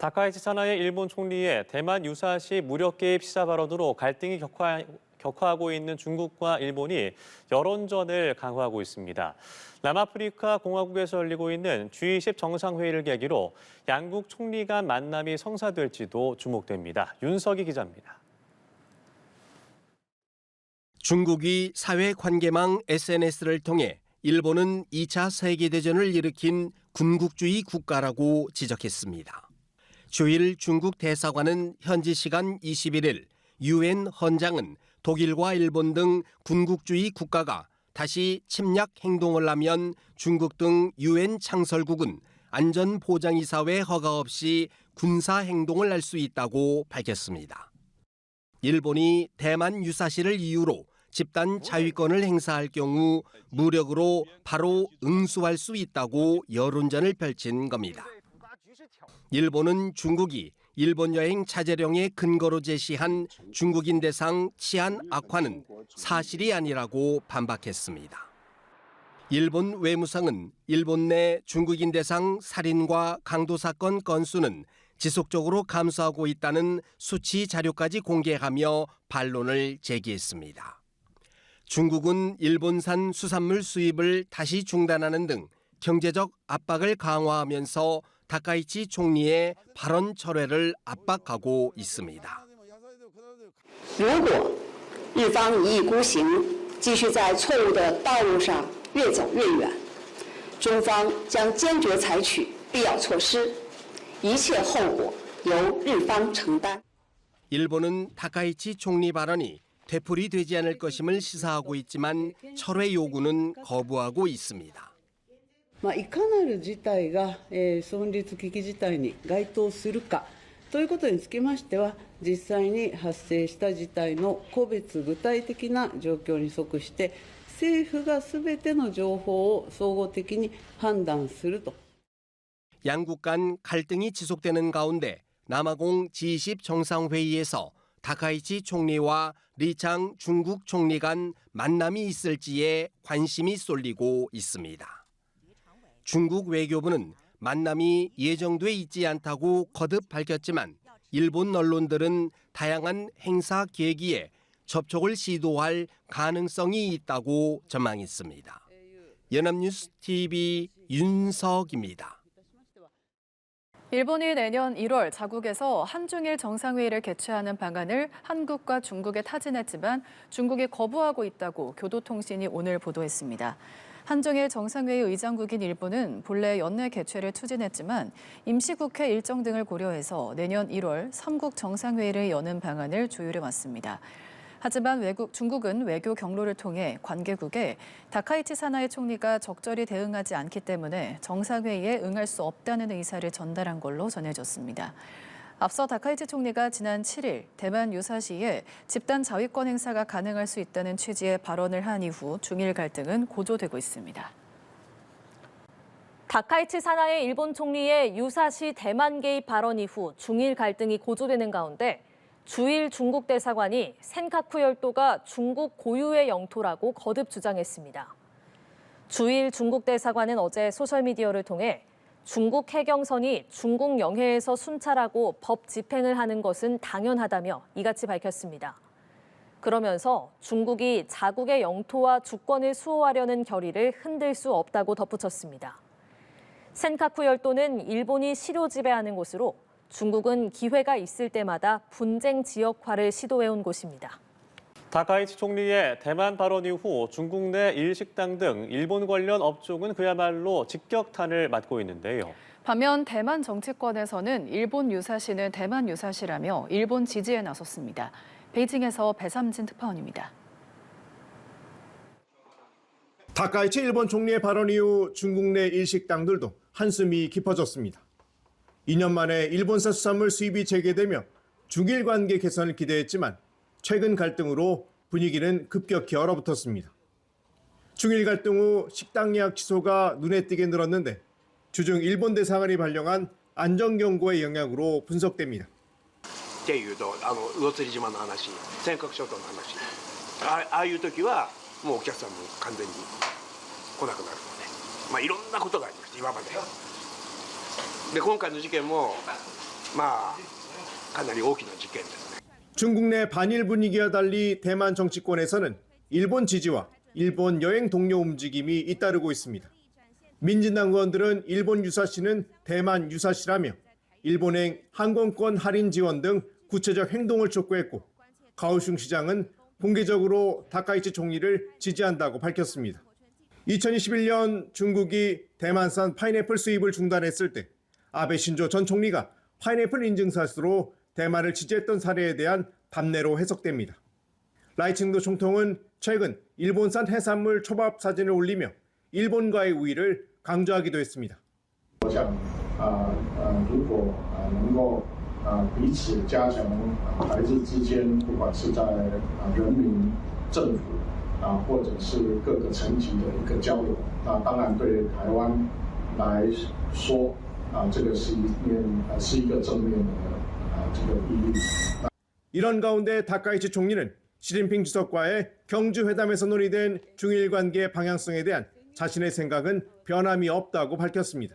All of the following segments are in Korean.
다카이치 사나이 일본 총리의 대만 유사시 무력 개입 시사 발언으로 갈등이 격화하고 있는 중국과 일본이 여론전을 강화하고 있습니다. 남아프리카 공화국에서 열리고 있는 G20 정상회의를 계기로 양국 총리 간 만남이 성사될지도 주목됩니다. 윤석희 기자입니다. 중국이 사회관계망 SNS를 통해 일본은 2차 세계대전을 일으킨 군국주의 국가라고 지적했습니다. 주일 중국 대사관은 현지 시간 21일 UN 헌장은 독일과 일본 등 군국주의 국가가 다시 침략 행동을 하면 중국 등 UN 창설국은 안전보장이사회 허가 없이 군사 행동을 할 수 있다고 밝혔습니다. 일본이 대만 유사시를 이유로 집단 자위권을 행사할 경우 무력으로 바로 응수할 수 있다고 여론전을 펼친 겁니다. 일본은 중국이 일본 여행 자제령의 근거로 제시한 중국인 대상 치안 악화는 사실이 아니라고 반박했습니다. 일본 외무성은 일본 내 중국인 대상 살인과 강도 사건 건수는 지속적으로 감소하고 있다는 수치 자료까지 공개하며 반론을 제기했습니다. 중국은 일본산 수산물 수입을 다시 중단하는 등 경제적 압박을 강화하면서 다카이치 총리의 발언 철회를 압박하고 있습니다. 如果日方一意孤行，继续在错误的道路上越走越远，中方将坚决采取必要措施，一切后果由日方承担。 일본은 다카이치 총리 발언이 되풀이되지 않을 것임을 시사하고 있지만 철회 요구는 거부하고 있습니다. いかなる事態が存立危機事態に該当するかということにつきましては、実際に発生した事態の個別具体的な状況に即して、政府がすべての情報を総合的に判断すると。 양국 간 갈등이 지속되는 가운데 남아공 G20 정상회의에서 다카이치 총리와 리창 중국 총리 간 만남이 있을지에 관심이 쏠리고 있습니다. 중국 외교부는 만남이 예정돼 있지 않다고 거듭 밝혔지만 일본 언론들은 다양한 행사 계기에 접촉을 시도할 가능성이 있다고 전망했습니다. 연합뉴스 TV 윤석입니다. 일본이 내년 1월 자국에서 한중일 정상회의를 개최하는 방안을 한국과 중국에 타진했지만 중국이 거부하고 있다고 교도통신이 오늘 보도했습니다. 한중일 정상회의 의장국인 일본은 본래 연내 개최를 추진했지만 임시국회 일정 등을 고려해서 내년 1월 3국 정상회의를 여는 방안을 조율해왔습니다. 하지만 중국은 외교 경로를 통해 관계국에 다카이치 사나이 총리가 적절히 대응하지 않기 때문에 정상회의에 응할 수 없다는 의사를 전달한 걸로 전해졌습니다. 앞서 다카이치 총리가 지난 7일 대만 유사시에 집단 자위권 행사가 가능할 수 있다는 취지의 발언을 한 이후 중일 갈등은 고조되고 있습니다. 다카이치 사나이 일본 총리의 유사시 대만 개입 발언 이후 중일 갈등이 고조되는 가운데 주일 중국 대사관이 센카쿠 열도가 중국 고유의 영토라고 거듭 주장했습니다. 주일 중국 대사관은 어제 소셜미디어를 통해 중국 해경선이 중국 영해에서 순찰하고 법 집행을 하는 것은 당연하다며 이같이 밝혔습니다. 그러면서 중국이 자국의 영토와 주권을 수호하려는 결의를 흔들 수 없다고 덧붙였습니다. 센카쿠 열도는 일본이 실효 지배하는 곳으로 중국은 기회가 있을 때마다 분쟁 지역화를 시도해온 곳입니다. 다카이치 총리의 대만 발언 이후 중국 내 일식당 등 일본 관련 업종은 그야말로 직격탄을 맞고 있는데요. 반면 대만 정치권에서는 일본 유사시는 대만 유사시라며 일본 지지에 나섰습니다. 베이징에서 배삼진 특파원입니다. 다카이치 일본 총리의 발언 이후 중국 내 일식당들도 한숨이 깊어졌습니다. 2년 만에 일본산 수산물 수입이 재개되며 중일 관계 개선을 기대했지만 최근 갈등으로 분위기는 급격히 얼어붙었습니다. 중일 갈등 후 식당 예약 취소가 눈에 띄게 늘었는데 주중 일본 대사관이 발령한 안전경고의 영향으로 분석됩니다. っていうと魚釣島の話、尖閣諸島の話、ああいう時はもうお客さんも完全に来なくなるので、いろんなことがありました今まで。で今回の事件もまあかなり大きな事件ですね。 중국 내 반일 분위기와 달리 대만 정치권에서는 일본 지지와 일본 여행 동료 움직임이 잇따르고 있습니다. 민진당 의원들은 일본 유사시는 대만 유사시라며 일본행 항공권 할인 지원 등 구체적 행동을 촉구했고, 가오슝 시장은 공개적으로 다카이치 총리를 지지한다고 밝혔습니다. 2021년 중국이 대만산 파인애플 수입을 중단했을 때 아베 신조 전 총리가 파인애플 인증샷으로 대만을 지지했던 사례에 대한 답례로 해석됩니다. 라이칭도 총통은 최근 일본산 해산물 초밥 사진을 올리며 일본과의 우위를 강조하기도 했습니다. 我想，如果能够彼此加强台日之间，不管是在人民、政府或者是各个层级的一个交流，当然对台湾来说，这个是一个正面的这个意义。 이런 가운데 다카이치 총리는 시진핑 주석과의 경주회담에서 논의된 중일 관계 방향성에 대한 자신의 생각은 변함이 없다고 밝혔습니다.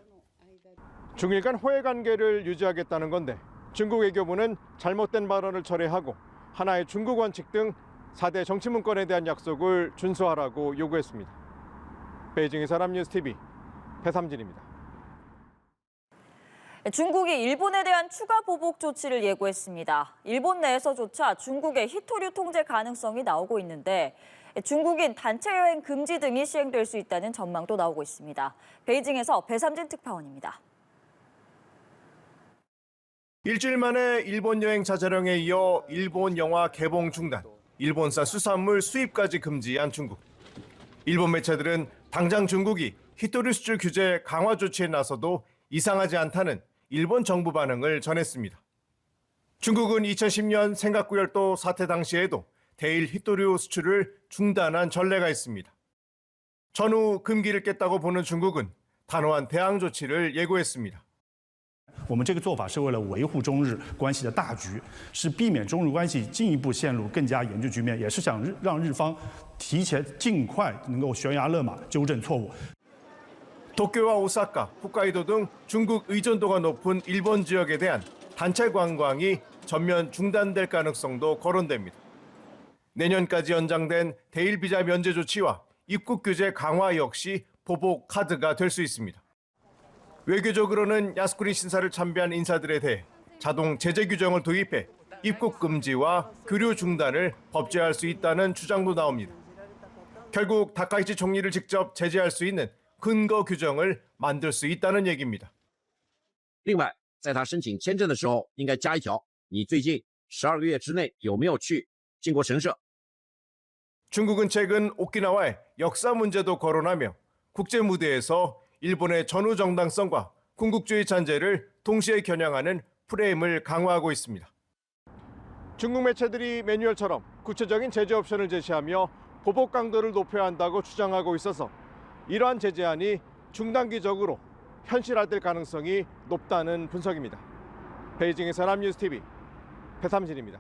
중일 간 호혜 관계를 유지하겠다는 건데 중국 외교부는 잘못된 발언을 철회하고 하나의 중국 원칙 등 4대 정치 문건에 대한 약속을 준수하라고 요구했습니다. 베이징의 사람뉴스TV 배삼진입니다. 중국이 일본에 대한 추가 보복 조치를 예고했습니다. 일본 내에서조차 중국의 히토류 통제 가능성이 나오고 있는데 중국인 단체 여행 금지 등이 시행될 수 있다는 전망도 나오고 있습니다. 베이징에서 배삼진 특파원입니다. 일주일 만에 일본 여행 자제령에 이어 일본 영화 개봉 중단, 일본산 수산물 수입까지 금지한 중국. 일본 매체들은 당장 중국이 히토류 수출 규제 강화 조치에 나서도 이상하지 않다는 일본 정부 반응을 전했습니다. 중국은 2010년 센카쿠열도 사태 당시에도 대일 히토류 수출을 중단한 전례가 있습니다. 전후 금기를 깼다고 보는 중국은 단호한 대항 조치를 예고했습니다. 我们这个做法是为了维护中日关系的大局，是避免中日关系进一步陷入更加严峻局面，也是想让日方提前尽快能够悬崖勒马，纠正错误。 도쿄와 오사카, 홋카이도 등 중국 의존도가 높은 일본 지역에 대한 단체 관광이 전면 중단될 가능성도 거론됩니다. 내년까지 연장된 대일 비자 면제 조치와 입국 규제 강화 역시 보복 카드가 될 수 있습니다. 외교적으로는 야스쿠니 신사를 참배한 인사들에 대해 자동 제재 규정을 도입해 입국 금지와 교류 중단을 법제할 수 있다는 주장도 나옵니다. 결국 다카이치 총리를 직접 제재할 수 있는 근거 규정을 만들 수 있다는 얘기입니다. 另外，在他申请签证的时候，应该加一条：你最近12个月之内有没有去靖国神社？ 중국은 최근 오키나와의 역사 문제도 거론하며 국제 무대에서 일본의 전후 정당성과 군국주의 잔재를 동시에 겨냥하는 프레임을 강화하고 있습니다. 중국 매체들이 매뉴얼처럼 구체적인 제재 옵션을 제시하며 보복 강도를 높여야 한다고 주장하고 있어서 이러한 제재안이 중단기적으로 현실화될 가능성이 높다는 분석입니다. 베이징의 사람뉴스TV 배삼진입니다.